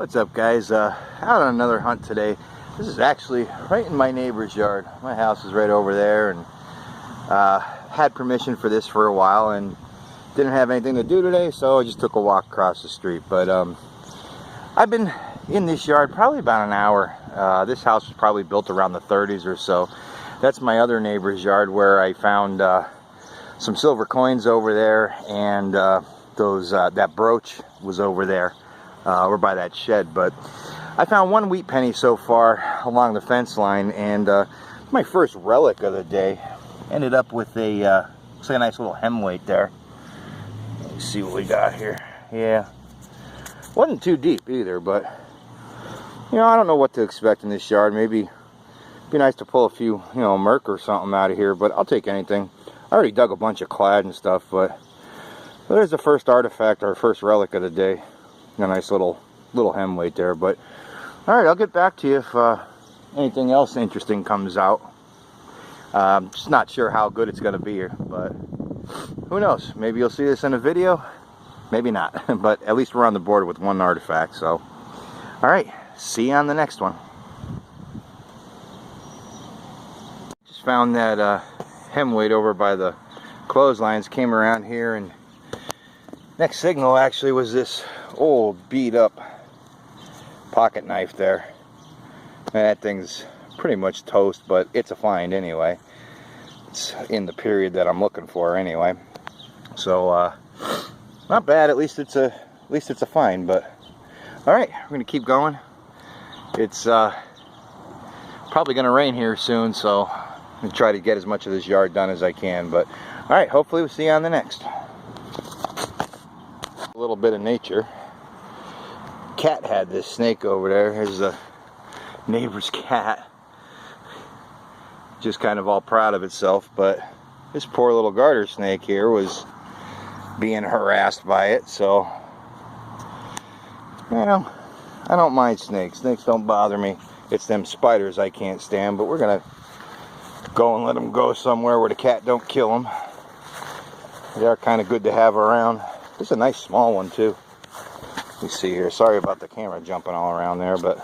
What's up, guys? Out on another hunt today. This is actually right in my neighbor's yard. My house is right over there, and had permission for this for a while and didn't have anything to do today, so I just took a walk across the street. But I've been in this yard probably about an hour. This house was probably built around the 30s or so. That's my other neighbor's yard where I found some silver coins over there, and that brooch was over there. We're by that shed, but I found one wheat penny so far along the fence line, and my first relic of the day. Ended up with a looks like a nice little hemweight there. Let me see what we got here. Yeah, wasn't too deep either, but you know, I don't know what to expect in this yard. Maybe be nice to pull a few, you know, Merc or something out of here, but I'll take anything. I already dug a bunch of clad and stuff, but there's the first artifact, our first relic of the day. A nice little hemweight there. But all right, I'll get back to you if anything else interesting comes out. Just not sure how good it's going to be here, but who knows? Maybe you'll see this in a video, maybe not. But at least we're on the board with one artifact. So all right, see you on the next one. Just found that hemweight over by the clotheslines. Came around here, and next signal actually was this old beat up pocket knife there. That thing's pretty much toast, but it's a find anyway. It's in the period that I'm looking for anyway. So not bad. At least it's a find. But all right, we're gonna keep going. It's probably gonna rain here soon, so I'm gonna try to get as much of this yard done as I can. But all right, hopefully we'll see you on the next. A little bit of nature. Cat had this snake over there. Here's the neighbor's cat, just kind of all proud of itself. But this poor little garter snake here was being harassed by it. So, you know, I don't mind snakes. Snakes don't bother me. It's them spiders I can't stand. But we're gonna go and let them go somewhere where the cat don't kill them. They are kind of good to have around. This is a nice small one too. You see here. Sorry about the camera jumping all around there, but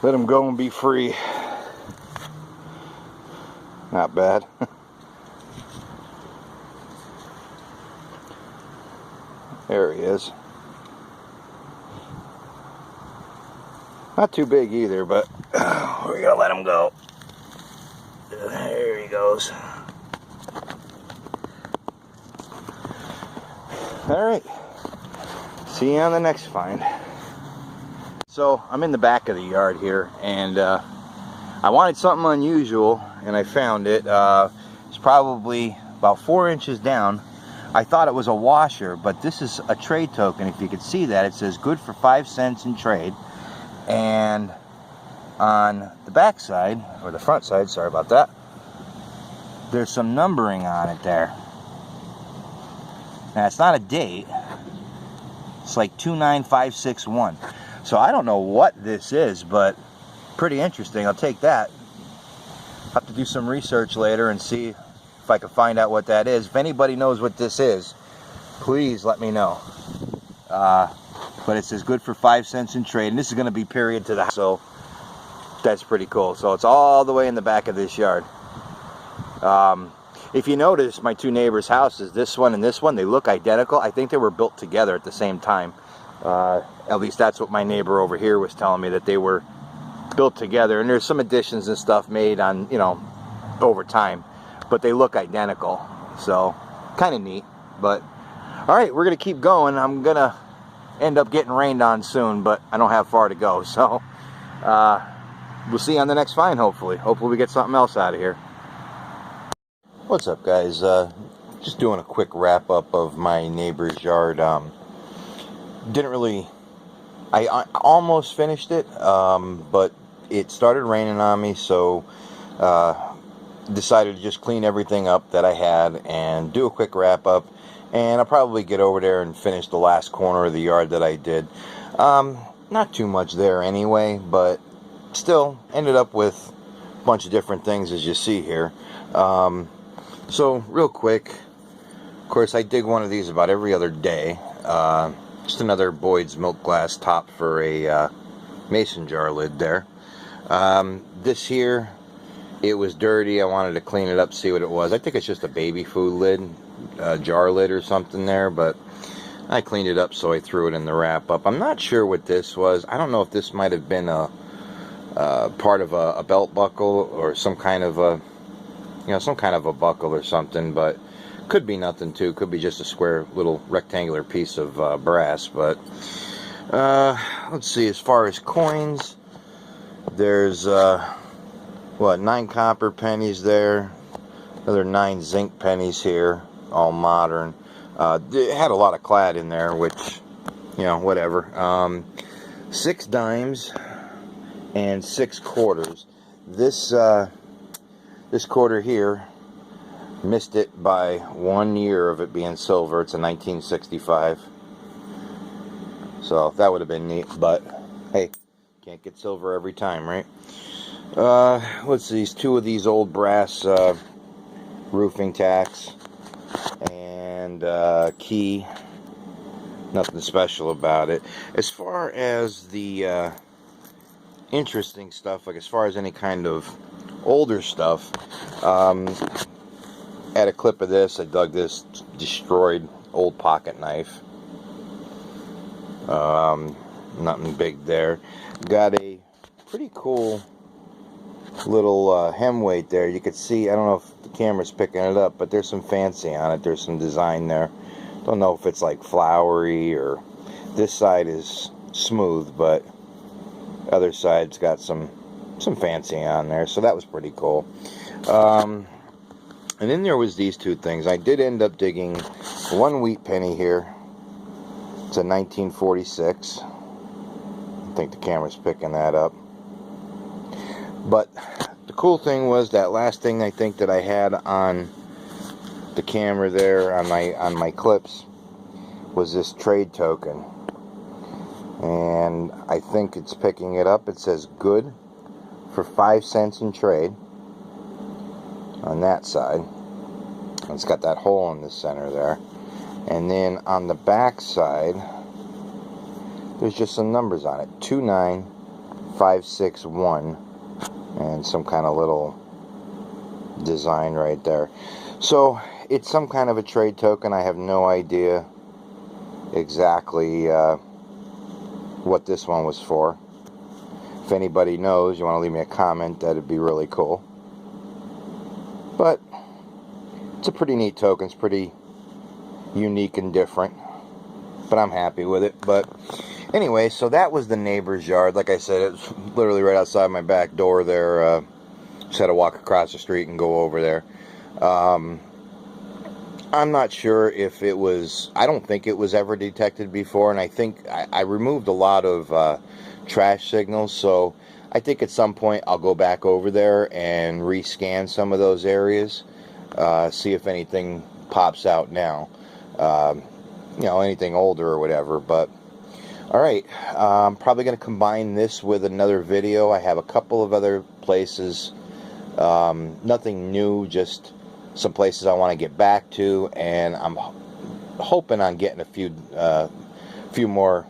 let him go and be free. Not bad. There he is. Not too big either, but we're gonna let him go. There he goes. Alright, see you on the next find. So I'm in the back of the yard here, and I wanted something unusual, and I found it. It's probably about 4 inches down. I thought it was a washer, but this is a trade token. If you could see that, it says good for 5 cents in trade. And on the back side, or the front side, sorry about that, there's some numbering on it there. Now, it's not a date. It's like 29561. So I don't know what this is, but pretty interesting. I'll take that. I'll have to do some research later and see if I can find out what that is. If anybody knows what this is, please let me know. But it says good for 5 cents in trade, and this is going to be period to the house. So that's pretty cool. So it's all the way in the back of this yard. If you notice, my two neighbors' houses, this one and this one, they look identical. I think they were built together at the same time. At least that's what my neighbor over here was telling me, that they were built together. And there's some additions and stuff made on, you know, over time. But they look identical. So, kind of neat. But, all right, we're going to keep going. I'm going to end up getting rained on soon, but I don't have far to go. So, we'll see you on the next find, hopefully. Hopefully we get something else out of here. What's up, guys? Just doing a quick wrap up of my neighbor's yard. Didn't really, I almost finished it, but it started raining on me, so decided to just clean everything up that I had and do a quick wrap up. And I'll probably get over there and finish the last corner of the yard that I did. Not too much there anyway, but still ended up with a bunch of different things, as you see here. So real quick, of course I dig one of these about every other day. Just another Boyd's milk glass top for a mason jar lid there. This here, it was dirty. I wanted to clean it up, see what it was. I think it's just a baby food lid, jar lid or something there, but I cleaned it up, so I threw it in the wrap up. I'm not sure what this was. I don't know if this might have been a part of a belt buckle or some kind of a, some kind of a buckle or something, but could be nothing too. Could be just a square little rectangular piece of brass. But let's see, as far as coins, there's 9 copper pennies there, another 9 zinc pennies here, all modern. It had a lot of clad in there, which, whatever. 6 dimes and 6 quarters. This quarter here missed it by 1 year of it being silver. It's a 1965. So that would have been neat, but hey, can't get silver every time, right? Let's see, 2 of these old brass roofing tacks and key. Nothing special about it. As far as the interesting stuff, like as far as any kind of older stuff, had a clip of this. I dug this destroyed old pocket knife. Nothing big there. Got a pretty cool little hem weight there. You could see, I don't know if the camera's picking it up, but there's some fancy on it. There's some design there. Don't know if it's like flowery, or this side is smooth, but other side's got some fancy on there. So that was pretty cool. And then there was these 2 things. I did end up digging 1 wheat penny here. It's a 1946. I think the camera's picking that up. But the cool thing was that last thing I think that I had on the camera there on my clips was this trade token. And I think it's picking it up. It says good for 5 cents in trade on that side. It's got that hole in the center there. And then on the back side, there's just some numbers on it. 29561 and some kind of little design right there. So it's some kind of a trade token. I have no idea exactly what this one was for. If anybody knows, you want to leave me a comment, that'd be really cool. But it's a pretty neat token. It's pretty unique and different, but I'm happy with it. But anyway, so that was the neighbor's yard. Like I said, it's literally right outside my back door there. Just had to walk across the street and go over there. I'm not sure if it was, I don't think it was ever detected before, and I think I removed a lot of trash signals, so I think at some point I'll go back over there and rescan some of those areas, see if anything pops out now. Anything older or whatever. But alright, I'm probably going to combine this with another video. I have a couple of other places, nothing new, just some places I want to get back to, and I'm hoping on getting a few more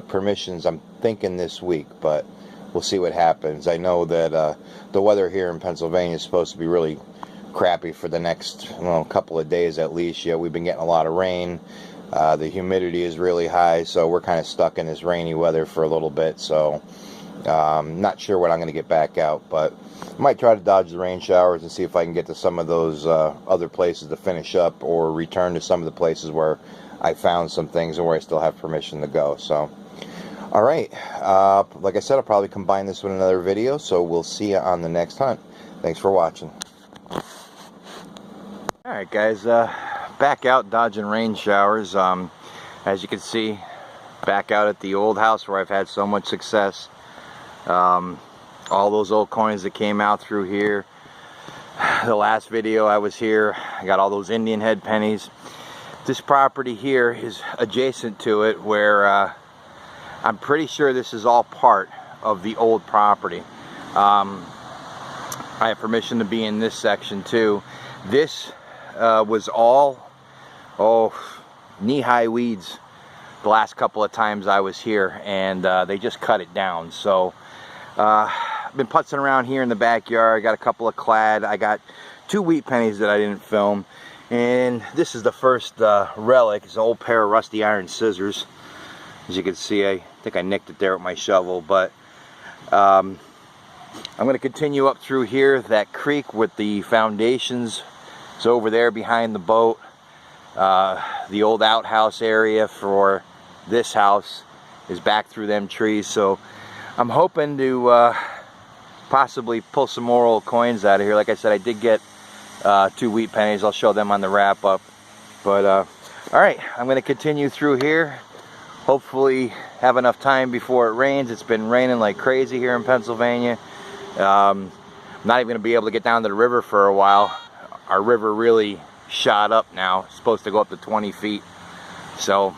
permissions. I'm thinking this week, but we'll see what happens. I know that the weather here in Pennsylvania is supposed to be really crappy for the next couple of days at least. Yeah, we've been getting a lot of rain. The humidity is really high, so we're kind of stuck in this rainy weather for a little bit. So not sure when I'm going to get back out, but I might try to dodge the rain showers and see if I can get to some of those other places to finish up, or return to some of the places where I found some things and where I still have permission to go. So alright, like I said, I'll probably combine this with another video, so we'll see you on the next hunt. Thanks for watching. Alright guys, back out dodging rain showers. As you can see, back out at the old house where I've had so much success. All those old coins that came out through here. The last video I was here, I got all those Indian head pennies. This property here is adjacent to it, where I'm pretty sure this is all part of the old property. I have permission to be in this section too. This was all knee-high weeds the last couple of times I was here, and they just cut it down. So I've been putzing around here in the backyard. I got a couple of clad. I got 2 wheat pennies that I didn't film, and this is the first relic. It's an old pair of rusty iron scissors. As you can see, I think I nicked it there with my shovel, but I'm going to continue up through here. That creek with the foundations is over there behind the boat. The old outhouse area for this house is back through them trees, so I'm hoping to possibly pull some more old coins out of here. Like I said, I did get 2 wheat pennies. I'll show them on the wrap up. But alright, I'm going to continue through here. Hopefully have enough time before it rains. It's been raining like crazy here in Pennsylvania. I'm not even going to be able to get down to the river for a while. Our river really shot up now. It's supposed to go up to 20 feet. So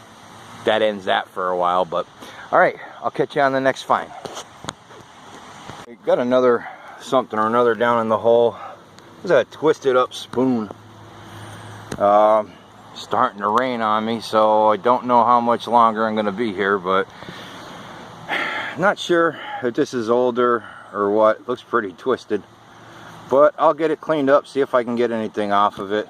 that ends that for a while. But alright, I'll catch you on the next find. We got another something or another down in the hole. There's a twisted up spoon. Starting to rain on me, so I don't know how much longer I'm going to be here, but not sure if this is older or what. It looks pretty twisted, but I'll get it cleaned up, see if I can get anything off of it.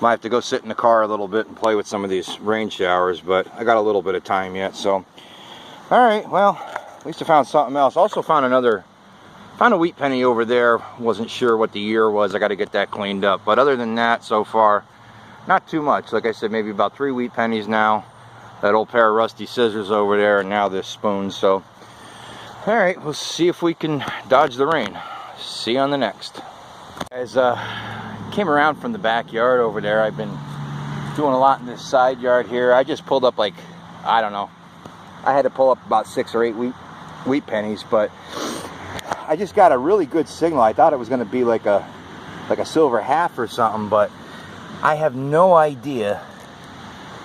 Might have to go sit in the car a little bit and play with some of these rain showers, but I got a little bit of time yet. So alright, well, at least I found something else. Also found a wheat penny over there. Wasn't sure what the year was. I got to get that cleaned up, but other than that, so far not too much. Like I said, maybe about 3 wheat pennies now, that old pair of rusty scissors over there, and now this spoon. So alright, we'll see if we can dodge the rain. See you on the next. Guys, came around from the backyard over there. I've been doing a lot in this side yard here. I just pulled up, like, I don't know, I had to pull up about 6 or 8 wheat pennies, but I just got a really good signal. I thought it was going to be like a silver half or something, but I have no idea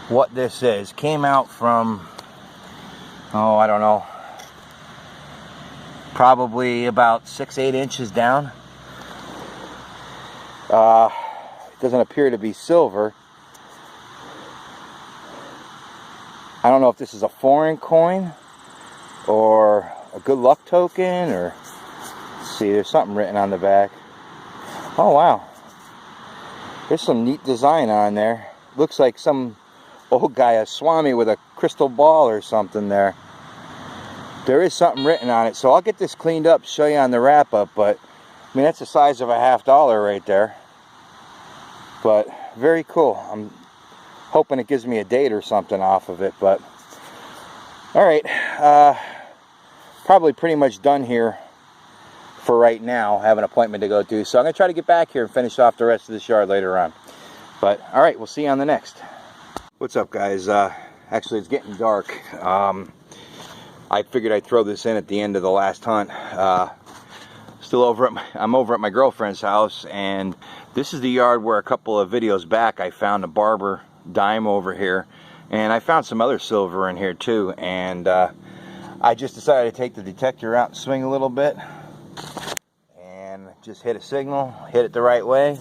what this is. Came out from, oh, I don't know, probably about 6-8 inches down. It doesn't appear to be silver. I don't know if this is a foreign coin or a good luck token, or let's see, there's something written on the back. Oh wow, there's some neat design on there. Looks like some old guy, a Swami with a crystal ball or something there. There is something written on it, so I'll get this cleaned up, show you on the wrap up. But I mean, that's the size of a $50 right there. But very cool. I'm hoping it gives me a date or something off of it. But alright, probably pretty much done here for right now. I have an appointment to go to, so I'm going to try to get back here and finish off the rest of this yard later on. But alright, we'll see you on the next. What's up, guys? Actually, it's getting dark. I figured I'd throw this in at the end of the last hunt. I'm over at my girlfriend's house, and this is the yard where a couple of videos back I found a Barber dime over here, and I found some other silver in here too. And I just decided to take the detector out and swing a little bit, and just hit a signal, hit it the right way,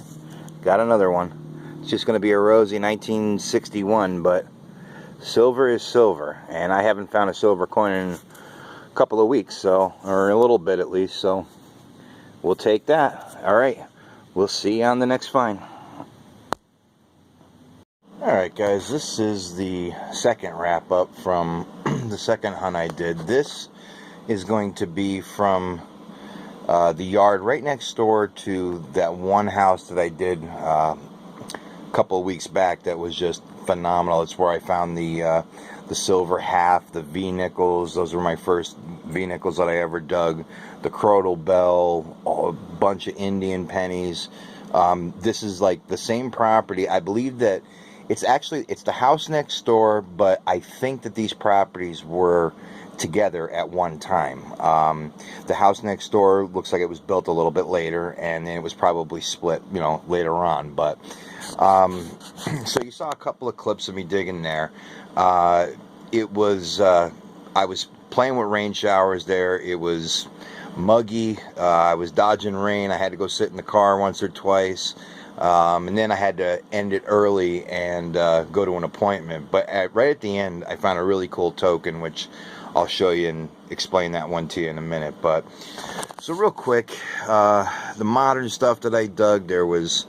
got another one. It's just going to be a rosy 1961, but silver is silver, and I haven't found a silver coin in a couple of weeks, so, or a little bit at least, so we'll take that. Alright, we'll see you on the next find. Alright guys, this is the second wrap up from the second hunt I did. This is going to be from the yard right next door to that one house that I did a couple of weeks back that was just phenomenal. It's where I found the silver half, the V-nickels. Those were my first V-nickels that I ever dug. The Crotal Bell, a bunch of Indian pennies. This is like the same property. I believe that it's the house next door, but I think that these properties were together at one time. The house next door looks like it was built a little bit later, and then it was probably split, you know, later on. But so you saw a couple of clips of me digging there. It was I was playing with rain showers there. It was muggy. I was dodging rain. I had to go sit in the car once or twice. And then I had to end it early and go to an appointment. But right at the end, I found a really cool token, which I'll show you and explain that one to you in a minute. But so real quick, the modern stuff that I dug, there was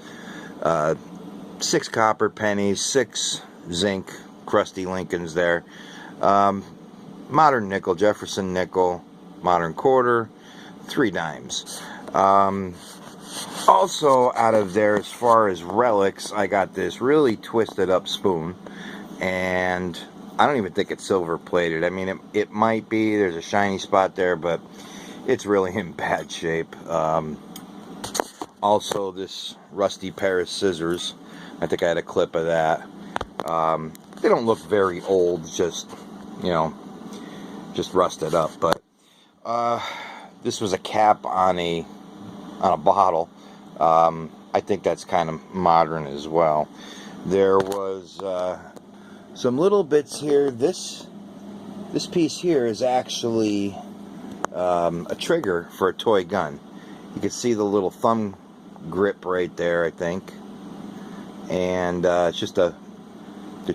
6 copper pennies, 6 zinc crusty Lincolns there, modern nickel, Jefferson nickel, modern quarter, 3 dimes. Also out of there, as far as relics, I got this really twisted up spoon, and I don't even think it's silver plated. I mean, it might be, there's a shiny spot there, but it's really in bad shape. Also this rusty pair of scissors, I think I had a clip of that. They don't look very old, just, you know, just rusted up. But this was a cap on a bottle. I think that's kind of modern as well. There was some little bits here. This piece here is actually a trigger for a toy gun. You can see the little thumb grip right there, I think, and it's just the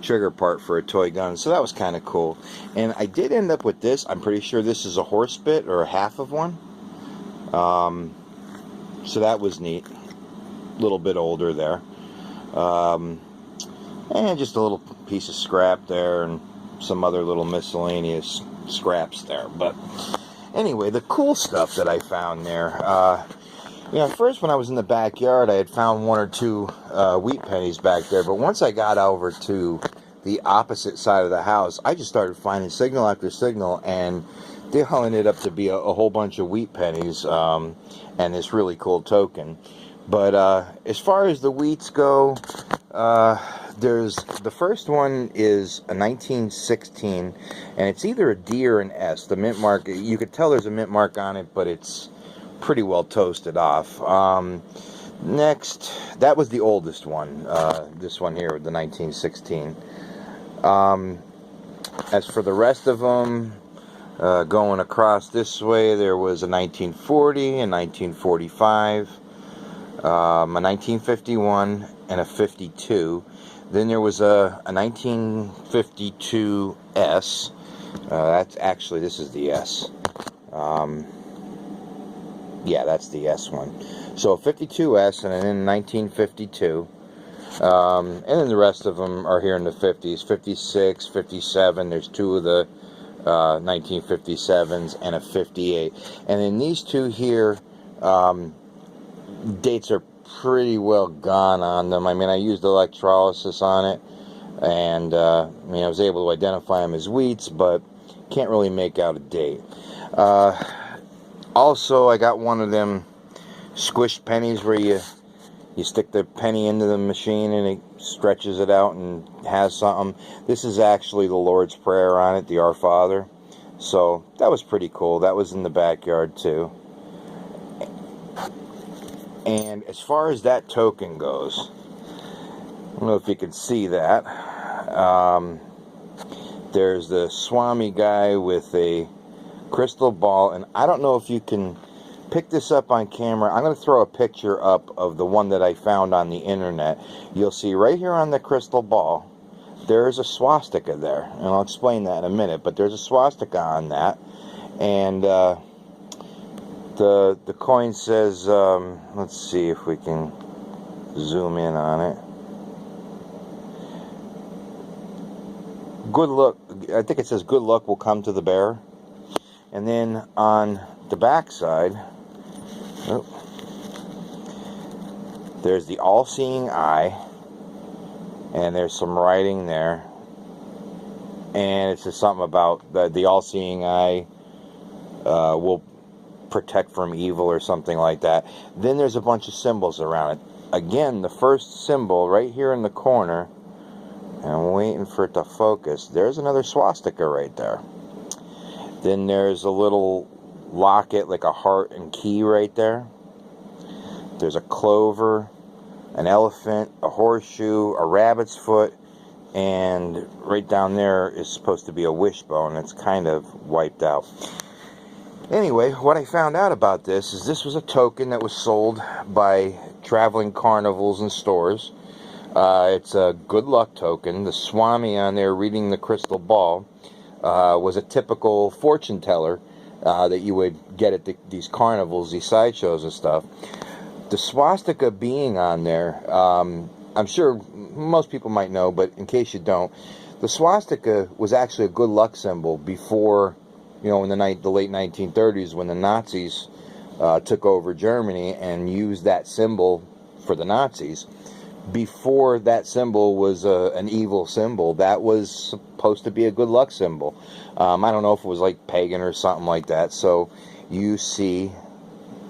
trigger part for a toy gun. So that was kind of cool. And I did end up with this. I'm pretty sure this is a horse bit or a half of one. So that was neat. A little bit older there. And just a little piece of scrap there and some other little miscellaneous scraps there. But anyway, the cool stuff that I found there, you know, first when I was in the backyard, I had found 1 or 2 wheat pennies back there, but once I got over to the opposite side of the house, I just started finding signal after signal, and they all ended up to be a whole bunch of wheat pennies, and this really cool token. But as far as the wheats go, there's the first one is a 1916, and it's either a D or an S. The mint mark, you could tell there's a mint mark on it, but it's pretty well toasted off. Next, that was the oldest one, this one here, the 1916. As for the rest of them, going across this way, there was a 1940, a 1945, a 1951, and a 52. Then there was a 1952 S. That's actually, this is the S. Yeah, that's the S one. So a 52S and then 1952. And then the rest of them are here in the 50s. 56, 57. There's 2 of the 1957s and a 58. And then these 2 here, dates are pretty well gone on them. I mean, I used electrolysis on it, and I mean, I was able to identify them as wheats, but can't really make out a date. Also, I got one of them squished pennies where you stick the penny into the machine and it stretches it out and has something. This is actually the Lord's Prayer on it, the Our Father. So that was pretty cool. That was in the backyard too. And as far as that token goes, I don't know if you can see that. There's the Swami guy with a crystal ball, and I don't know if you can pick this up on camera. I'm going to throw a picture up of the one that I found on the internet. You'll see right here on the crystal ball, there's a swastika there, and I'll explain that in a minute, but there's a swastika on that, and the coin says, let's see if we can zoom in on it. Good luck, I think it says good luck will come to the bearer. And then on the back side, there's the all-seeing eye, and there's some writing there, and it says something about the all-seeing eye will protect from evil or something like that. Then there's a bunch of symbols around it. Again, the first symbol right here in the corner, and I'm waiting for it to focus, there's another swastika right there. Then there's a little locket, like a heart and key right there. There's a clover, an elephant, a horseshoe, a rabbit's foot, and right down there is supposed to be a wishbone. It's kind of wiped out. Anyway, what I found out about this is this was a token that was sold by traveling carnivals and stores. It's a good luck token. The Swami on there reading the crystal ball was a typical fortune teller that you would get at these carnivals, these sideshows and stuff. The swastika being on there, I'm sure most people might know, but in case you don't, the swastika was actually a good luck symbol before, you know, in the late 1930s, when the Nazis took over Germany and used that symbol for the Nazis. Before that symbol was an evil symbol, that was supposed to be a good luck symbol. I don't know if it was like pagan or something like that. So you see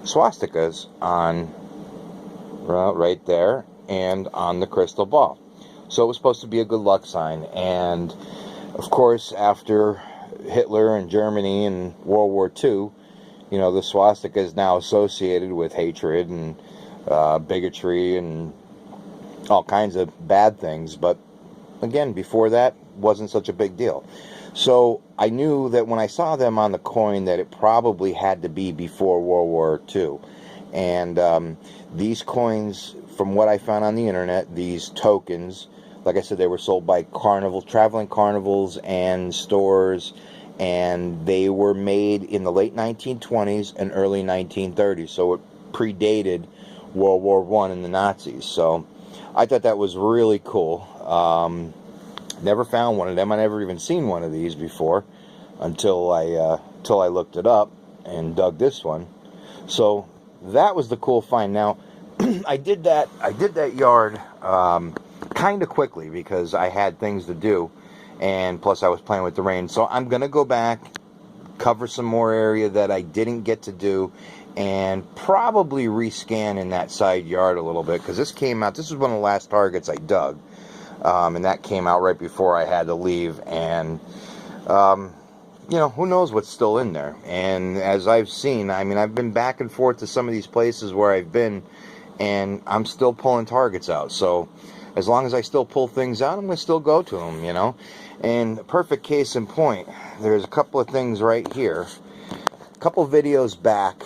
swastikas on right there and on the crystal ball. So it was supposed to be a good luck sign. And of course, after Hitler and Germany and World War II, you know, the swastika is now associated with hatred and bigotry and all kinds of bad things. But again, before that, wasn't such a big deal. So I knew that when I saw them on the coin that it probably had to be before World War II. And these coins, from what I found on the internet, these tokens, like I said, they were sold by traveling carnivals and stores, and they were made in the late 1920s and early 1930s, so it predated World War I and the Nazis. So I thought that was really cool. Never found one of them. I never even seen one of these before until I looked it up and dug this one. So that was the cool find. Now, I did that yard kind of quickly because I had things to do, and plus I was playing with the rain. So I'm gonna go back, cover some more area that I didn't get to do, and probably rescan in that side yard a little bit, because this came out. This was one of the last targets I dug, and that came out right before I had to leave. And you know, who knows what's still in there. And as I've seen, I mean, I've been back and forth to some of these places where I've been, and I'm still pulling targets out. So as long as I still pull things out, I'm going to still go to them, you know. And perfect case in point, there's a couple of things right here. A couple videos back,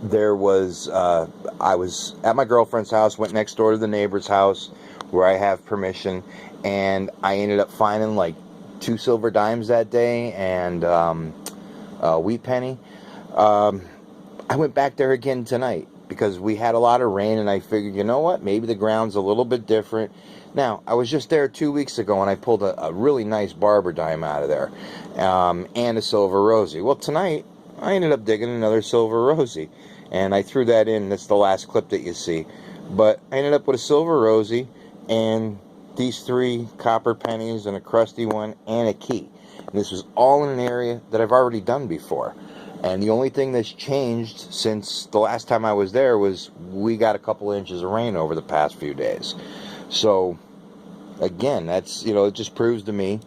there was, I was at my girlfriend's house, went next door to the neighbor's house where I have permission, and I ended up finding like 2 silver dimes that day and a wheat penny. I went back there again tonight because we had a lot of rain, and I figured, you know what, maybe the ground's a little bit different. Now, I was just there 2 weeks ago, and I pulled a really nice barber dime out of there, and a silver rosy. Well, tonight, I ended up digging another silver rosy, and I threw that in. That's the last clip that you see. But I ended up with a silver rosy, and these 3 copper pennies, and a crusty one, and a key. And this was all in an area that I've already done before. And the only thing that's changed since the last time I was there was we got a couple inches of rain over the past few days. So, again, that's, you know, it just proves to me,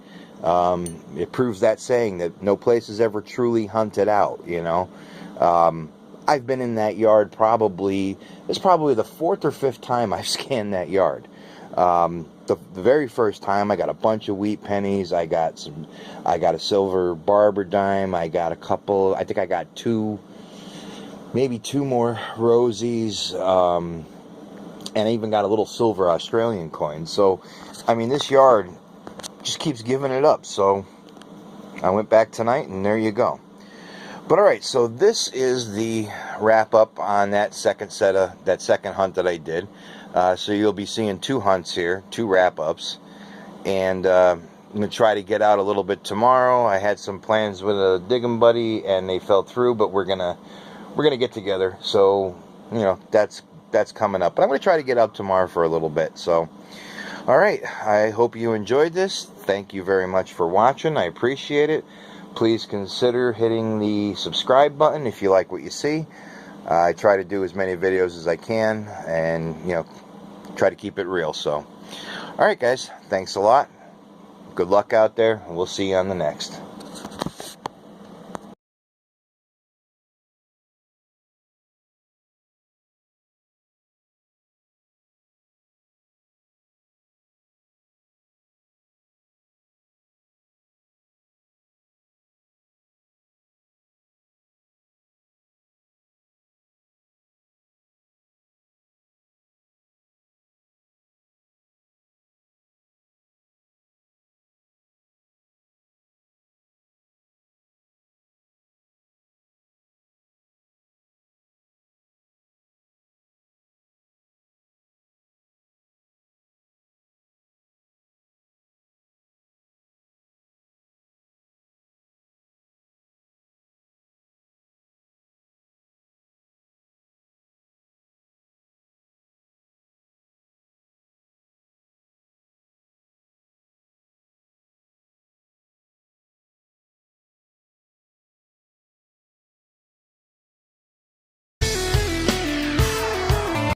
it proves that saying that no place is ever truly hunted out, you know. I've been in that yard it's probably the 4th or 5th time I've scanned that yard. The very first time I got a bunch of wheat pennies, I got a silver barber dime, I got a couple, I think I got 2, maybe 2 more rosies, and I even got a little silver Australian coin. So, I mean, this yard just keeps giving it up. So, I went back tonight, and there you go. But alright, so this is the wrap up on that second hunt that I did. So you'll be seeing 2 hunts here, 2 wrap-ups, and I'm going to try to get out a little bit tomorrow. I had some plans with a digging buddy, and they fell through, but we're gonna get together. So, you know, that's coming up. But I'm going to try to get out tomorrow for a little bit. So, all right, I hope you enjoyed this. Thank you very much for watching. I appreciate it. Please consider hitting the subscribe button if you like what you see. I try to do as many videos as I can, and, you know, try to keep it real. So, all right, guys, thanks a lot. Good luck out there, and we'll see you on the next.